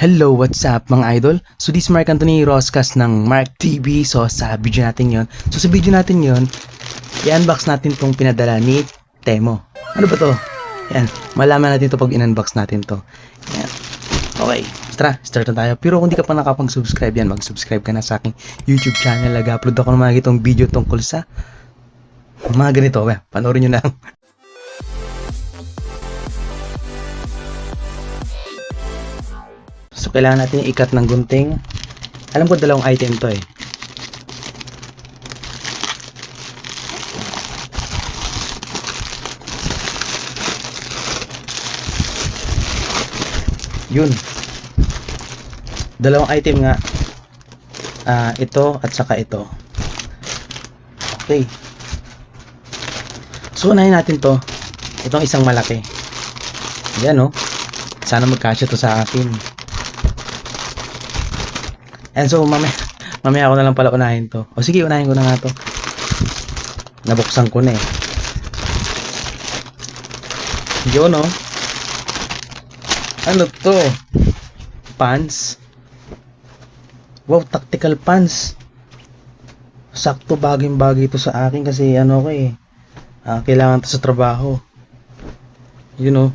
Hello, what's up mga idol? So this is Mark Anthony Roscas ng Mark TV. So sa video natin yon. So sa video natin yon, i-unbox natin tong pinadala ni Temo. Ano ba to? Yan, malaman natin to pag in-unbox natin to. Yan. Okay, tara, start na tayo. Pero kung di ka pa nakapag-subscribe yan, mag-subscribe ka na sa aking YouTube channel. Nag-upload ako ng mga itong video tungkol sa mga ganito. Panoorin nyo na. So, kailangan natin ikat ng gunting. Alam ko dalawang item to eh. Yun. Dalawang item nga. Ito at saka ito. Okay. So, unahin natin to. Itong isang malaki. Yan, oh. Sana magkasya to sa akin. And so, mamaya ako na lang pala unahin to. O sige, unahin ko na nga to. Nabuksan ko na eh. Yun, oh. Ano to? Pants? Wow, tactical pants. Sakto, bagay-bagay to sa akin kasi ano ko eh. Kailangan to sa trabaho. You know.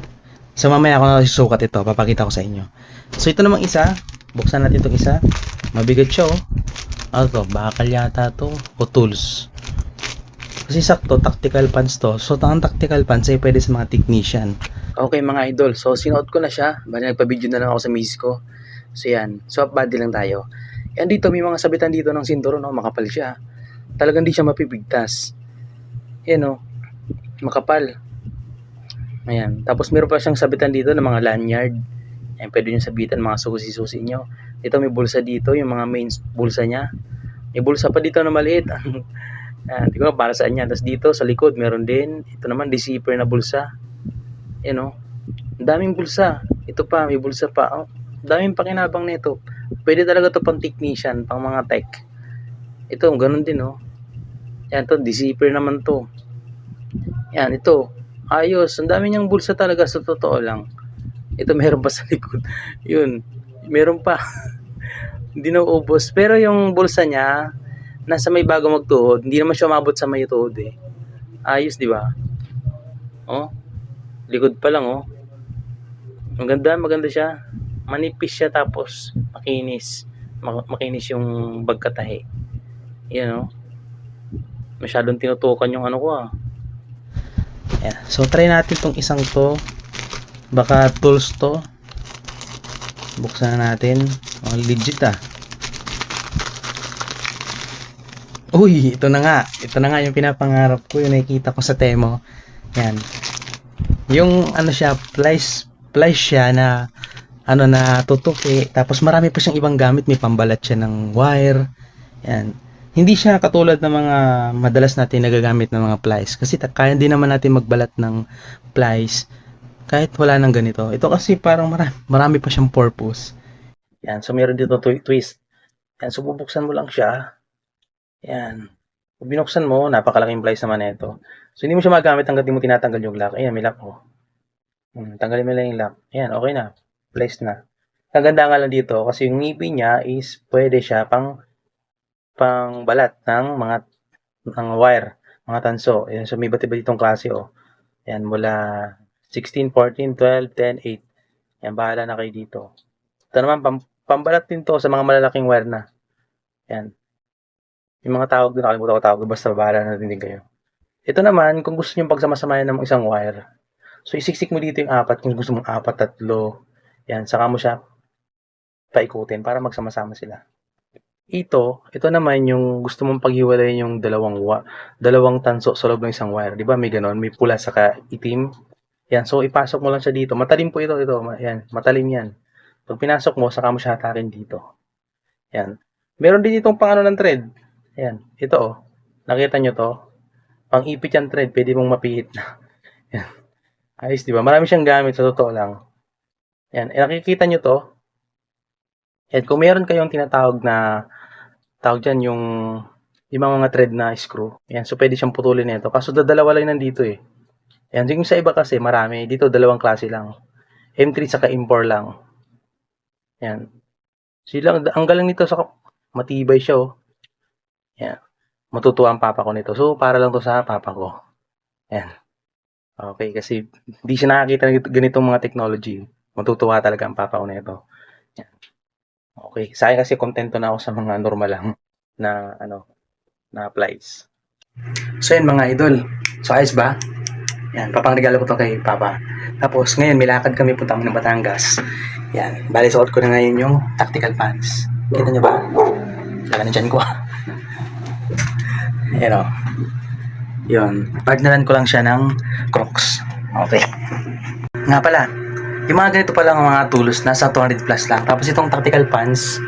So, mamaya ako na susukat ito. Papakita ko sa inyo. So, ito namang isa. Buksan natin itong isa. Mabigat siya, oh. Ano to? Bakal yata to. O tools. Kasi sakto, tactical pants to. So, ang tactical pants ay pwede sa mga technician. Okay, mga idol. So, sinuot ko na siya. Bali, nagpa-video na lang ako sa miss ko. So, yan. Swap body lang tayo. Yan dito, may mga sabitan dito ng sinturo, no? Makapal siya. Talagang di siya mapipigtas. Yan, oh. Makapal. Ayan. Tapos, meron pa siyang sabitan dito ng mga lanyard. Ayan, pwede nyo sabitan mga susi-susi nyo. Dito may bulsa dito, yung mga main bulsa niya. May bulsa pa dito na maliit. Hindi ko na para saan yan. Tapos dito sa likod meron din. Ito naman di-zipper na bulsa. Yan o. Ang daming bulsa. Ito pa, may bulsa pa. Oh, daming pakinabang nito. Pwede talaga to pang technician, pang mga tech. Ito, ganun din o. Yan to, di-zipper naman to. Yan, ito. Ayos. Ang dami niyang bulsa talaga sa totoo lang. Ito meron pa sa likod. Yun. Meron pa. Hindi na ubos. Pero yung bulsa niya, nasa may bago magtuhod. Hindi naman siya umabot sa may tuhod eh. Ayos, di ba? Oh. Likod pa lang, oh. Maganda siya. Manipis siya tapos makinis. Makinis yung bagkatahi. Yan, oh. Masyadong tinutukan yung ano ko, ah. Yeah. So, try natin tong isang to. Baka tools to. Buksan na natin. Oh, legit ah. Uy, ito na nga. Ito na nga yung pinapangarap ko. Yung nakikita ko sa Temo. Yan. Yung ano siya, plies siya na ano na tutuki. Tapos marami pa siyang ibang gamit. May pambalat siya ng wire. Yan. Hindi siya katulad ng mga madalas natin nagagamit ng mga plies. Kasi kaya din naman natin magbalat ng plies kahit wala nang ganito. Ito kasi parang marami pa siyang purpose. Yan. So, meron dito twist. Yan. So, bubuksan mo lang siya. Yan. Kung binuksan mo, napakalaking plies naman ito. So, hindi mo siya magamit hanggang di mo tinatanggal yung lock. Ayan, may lock mo. Tanggalin mo lang yung lock. Ayan, okay na. Plies na. Ang ganda nga lang dito, kasi yung ngipin niya is pwede siya pang balat ng wire, mga tanso. Ayan, so, may iba't iba ditong klase, oh. Ayan, mula 16, 14, 12, 10, 8. Yan, bahala na kayo dito. Ito naman, pambalat din to sa mga malalaking wire na. Yan. Yung mga tawag doon, nakalimutan ko tawag, basta bahala na din kayo. Ito naman, kung gusto nyo pagsamasamayan ng isang wire, so isiksik mo dito yung apat, kung gusto mong apat, tatlo. Yan, saka mo siya paikutin para magsama-sama sila. Ito naman yung gusto mong paghiwalayin yung dalawang tanso sa loob ng isang wire. Di ba may ganon? May pula saka itim. Yan, so ipasok mo lang siya dito. Matalim po ito. Yan, matalim yan. Pag pinasok mo, saka mo siya hatakin dito. Yan. Meron din itong pang ano ng thread. Yan, ito oh. Nakita nyo to? Pang ipit yan thread, pwede mong mapihit na. Yan. Ayos, di ba? Marami siyang gamit, sa totoo lang. Yan, nakikita nyo to? Yan, kung meron kayong tinatawag na tawag dyan yung mga thread na screw. Yan, so pwede siyang putulin nito. Kaso dalawa lang nandito eh. Yan, yung sa iba kasi marami. Dito dalawang klase lang. M3 saka M4 lang. Yan. Sila, ang galing nito sa matibay siya, oh. Yan. Matutuwa ang papa ko nito. So, para lang to sa papa ko. Yan. Okay, kasi hindi siya nakakita ng ganitong mga technology. Matutuwa talaga ang papa ko nito. Yan. Okay. Sa akin kasi kontento na ako sa mga normal lang na na applies. So, yun mga idol. So, ayos ba? Yan, papangregalo ko to kay Papa. Tapos, ngayon, may lakad kami punta kami ng Batangas. Yan, bali suot ko na ngayon yung tactical pants. Kita nyo ba? Laka na dyan ko. Yan o. Yun, partneran ko lang siya ng Crocs. Okay. Nga pala, yung mga ganito pa lang mga tools, nasa 200 plus lang. Tapos itong tactical pants,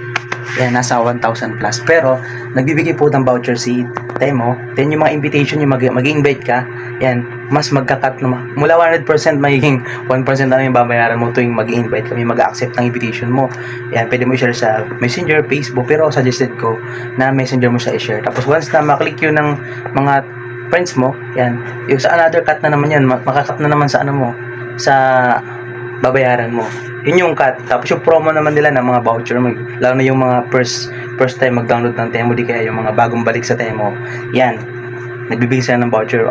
yan, nasa 1,000 plus. Pero, nagbibigay po ng voucher si Temo. Then, yung mga invitation, yung mag-invite ka, yan, mas magka-cut naman. Mula 100%, magiging 1% na lang yung babayaran mo tuwing mag-invite kami, mag-accept ng invitation mo. Yan, pwede mo i-share sa Messenger, Facebook, pero suggested ko na Messenger mo siya i-share. Tapos, once na maklik yun ng mga friends mo, yan, yung sa another cut na naman yan, makakat na naman sa mo, sa babayaran mo. Yun yung cut. Tapos yung promo naman nila ng mga voucher, lalo na yung mga first time mag-download ng Temo, di kaya yung mga bagong balik sa Temo. Yan. Nagbibigay sila ng voucher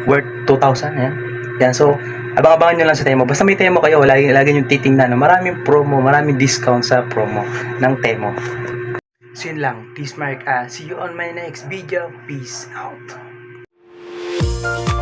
worth 2,000. Yan. Yan. So, abang-abangan nyo lang sa Temo. Basta may Temo kayo, lagi nyo titingnan. Maraming promo, maraming discount sa promo ng Temo. So, yun lang. Peace, Mark. See you on my next video. Peace out.